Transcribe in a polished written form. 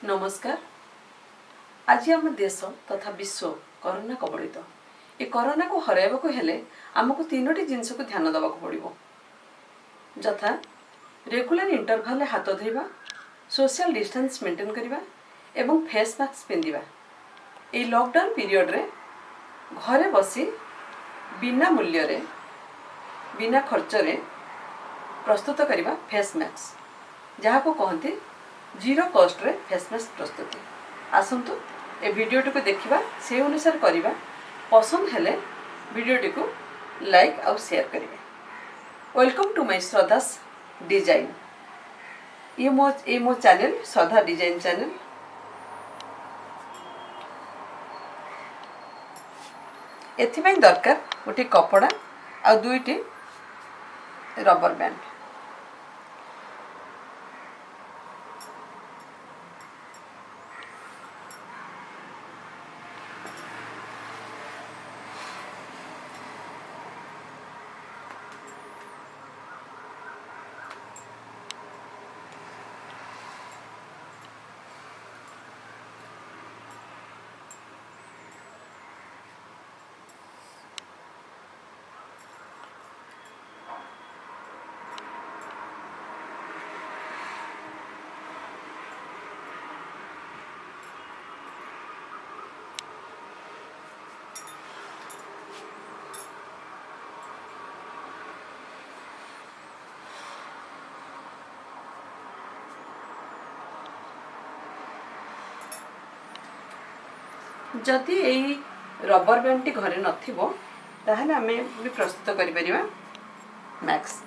नमस्कार। आज आम देश तथा विश्व कोरोना कबलित। ये कोरोना को हराइबा हेले आमको तीनोटी जिनस को ध्यान देवा पड़ो। जथा रेगुलर इंटरवल हाथ धोवा, सोशल डिस्टेंस मेंटेन करवा एवं फेस मास्क पिंधिबा। ये लॉकडाउन पीरियड रे घरे बसी बिना मूल्य रे बिना खर्च रे प्रस्तुत करवा फेस मास्क, जहाँ को कहते जीरो कॉस्ट रे फेस मास्क प्रस्तुति। आसतु ए वीडियोटी को देखा से अनुसार करवा। पसंद हेले वीडियोटी को लाइक और शेयर करेंगे। Welcome to my Shraddha's design. ये मो चैनल श्रद्धा डिजाइन चैनल। एथिपाई दरकार गोटे कपड़ा आ दुईटी रबर बैंड। जदि यही रबर बैंड टी घरे नथिबो ताहले आमे भी प्रस्तुत करि परिबा मैक्स।